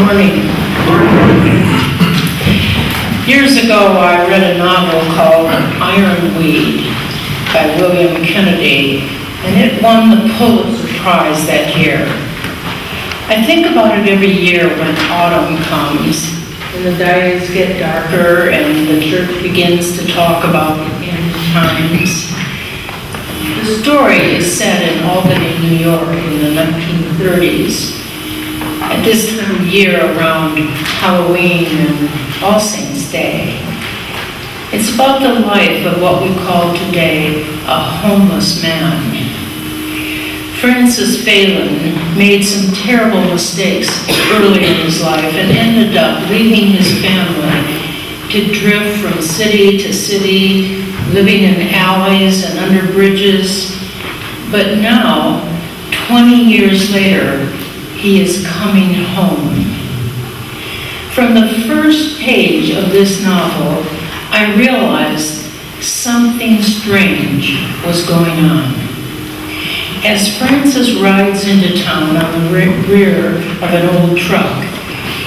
morning. Years ago, I read a novel called Ironweed by William Kennedy, and it won the Pulitzer Prize that year. I think about it every year when autumn comes, and the days get darker, and the church begins to talk about end times. The story is set in Albany, New York in the 1930s. At this time of year around Halloween and All Saints' Day. It's about the life of what we call today a homeless man. Francis Phelan made some terrible mistakes early in his life and ended up leaving his family to drift from city to city, living in alleys and under bridges. But now, 20 years later, he is coming home. From the first page of this novel, I realized something strange was going on. As Francis rides into town on the rear of an old truck,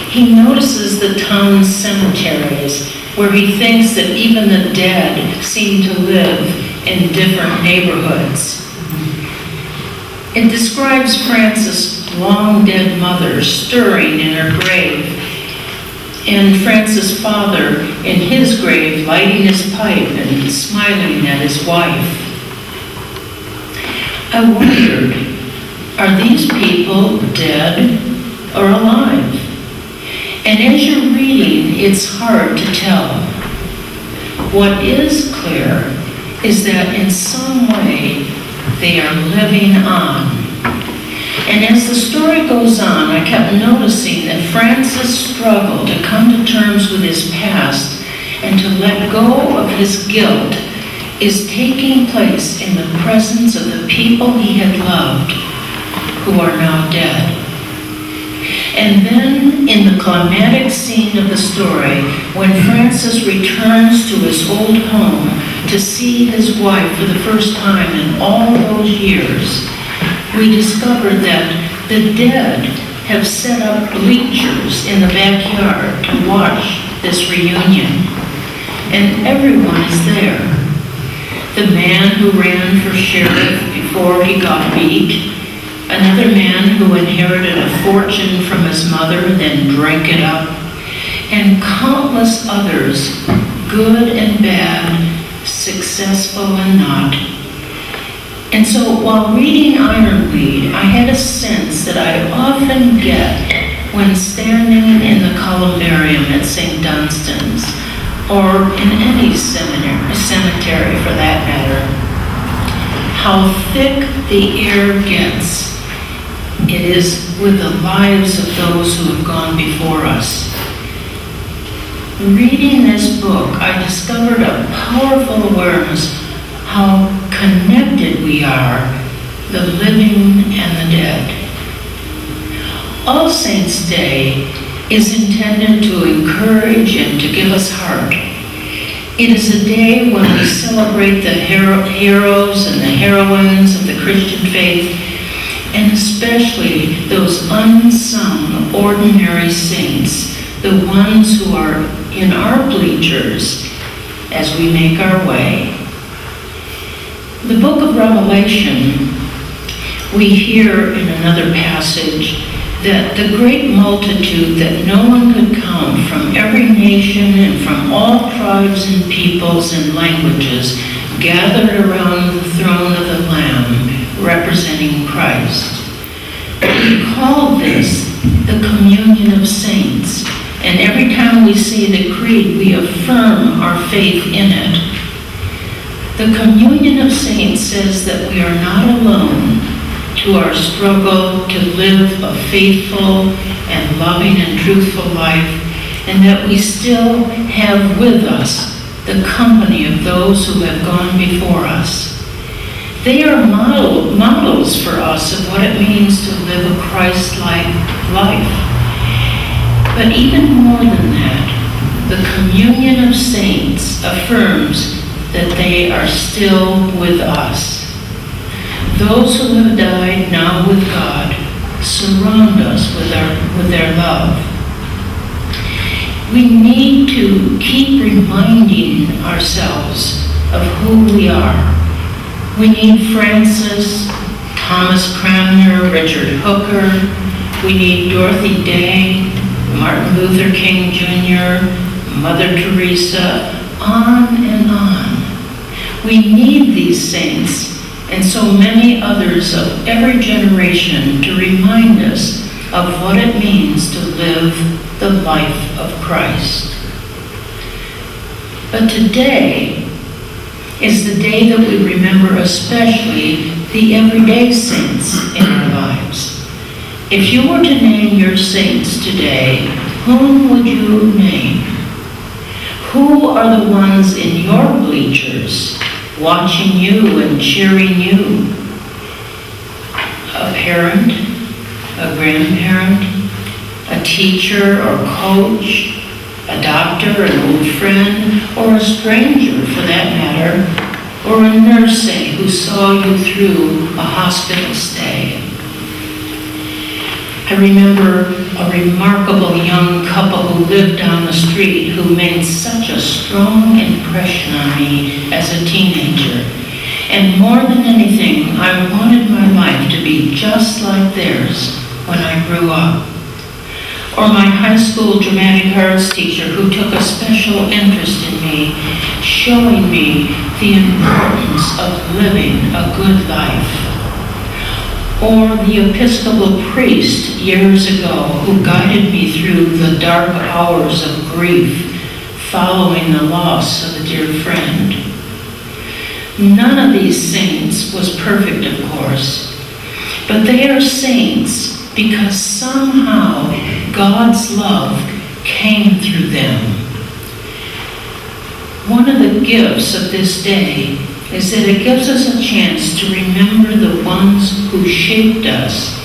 he notices the town's cemeteries, where he thinks that even the dead seem to live in different neighborhoods. It describes Francis' long-dead mother stirring in her grave, and Francis' father in his grave lighting his pipe and smiling at his wife. I wondered, are these people dead or alive? And as you're reading, it's hard to tell. What is clear is that in some way they are living on. And as the story goes on, I kept noticing that Francis' struggle to come to terms with his past and to let go of his guilt is taking place in the presence of the people he had loved who are now dead. And then in the climatic scene of the story, when Francis returns to his old home to see his wife for the first time in all those years, we discovered that the dead have set up bleachers in the backyard to watch this reunion. And everyone is there. The man who ran for sheriff before he got beat, another man who inherited a fortune from his mother, then drank it up, and countless others, good and bad, successful and not. And so while reading Ironweed, I had a sense that I often get when standing in the columbarium at St. Dunstan's, or in any cemetery for that matter, how thick the air gets. It is with the lives of those who have gone before us. Reading this book, I discovered a powerful awareness how connected we are, the living and the dead. All Saints' Day is intended to encourage and to give us heart. It is a day when we celebrate the heroes and the heroines of the Christian faith, and especially those unsung ordinary saints, the ones who are in our bleachers as we make our way. The book of Revelation, we hear in another passage that the great multitude that no one could count from every nation and from all tribes and peoples and languages gathered around the throne of the Lamb representing Christ. We call this the communion of saints, and every time we see the creed, we affirm our faith in it. The communion of saints says that we are not alone to our struggle to live a faithful and loving and truthful life, and that we still have with us the company of those who have gone before us. They are models for us of what it means to live a Christ-like life. But even more than that, the communion of saints affirms that they are still with us. Those who have died now with God surround us with their love. We need to keep reminding ourselves of who we are. We need Francis, Thomas Cranmer, Richard Hooker. We need Dorothy Day, Martin Luther King Jr., Mother Teresa, on and on. We need these saints and so many others of every generation to remind us of what it means to live the life of Christ. But today is the day that we remember especially the everyday saints in our lives. If you were to name your saints today, whom would you name? Who are the ones in your bleachers watching you and cheering you? A parent, a grandparent, a teacher or coach, a doctor, an old friend, or a stranger for that matter, or a nurse who saw you through a hospital stay. I remember a remarkable young couple who lived down the street who made such a strong impression on me as a teenager. And more than anything, I wanted my life to be just like theirs when I grew up. Or my high school dramatic arts teacher who took a special interest in me, showing me the importance of living a good life. Or the Episcopal priest years ago who guided me through the dark hours of grief following the loss of a dear friend. None of these saints was perfect, of course, but they are saints because somehow God's love came through them. One of the gifts of this day is that it gives us a chance to remember the ones who shaped us,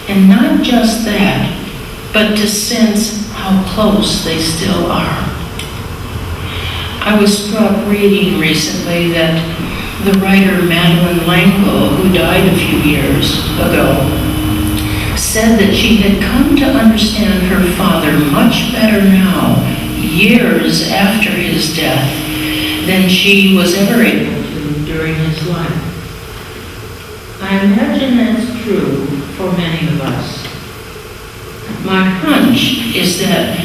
and not just that, but to sense how close they still are. I was struck reading recently that the writer Madeleine L'Engle, who died a few years ago, said that she had come to understand her father much better now, years after his death, than she was ever able to during his life. I imagine that's true for many of us. My hunch is that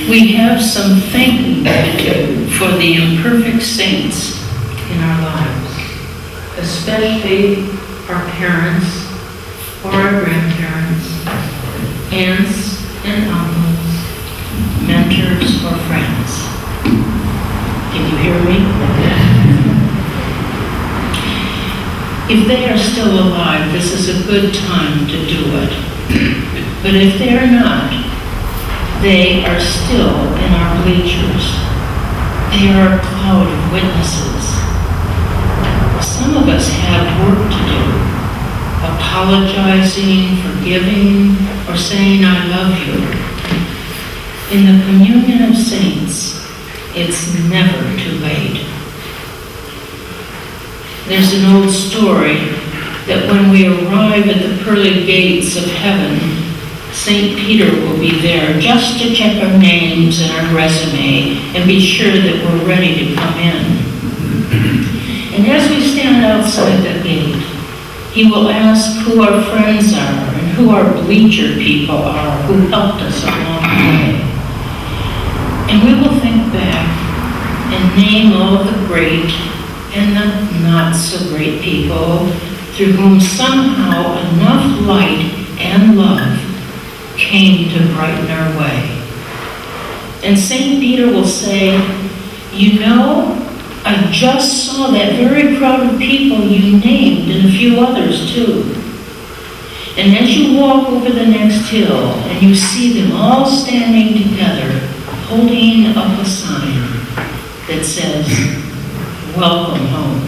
we have some thanking to do for the imperfect saints in our lives, especially our parents or our grandparents, aunts and uncles, mentors or friends. Can you hear me? If they are still alive, this is a good time to do it. But if they are not, they are still in our bleachers. They are a cloud of witnesses. Some of us have work to do, apologizing, forgiving, or saying, I love you. In the communion of saints, it's never too late. There's an old story that when we arrive at the pearly gates of heaven, St. Peter will be there just to check our names and our resume and be sure that we're ready to come in. And as we stand outside the gate, he will ask who our friends are and who our bleacher people are who helped us along the way. And we will think back and name all of the great and the not so great people through whom somehow enough light and love came to brighten our way. And St. Peter will say, you know, I just saw that very crowd of people you named and a few others too. And as you walk over the next hill and you see them all standing together, holding up a sign that says, welcome home.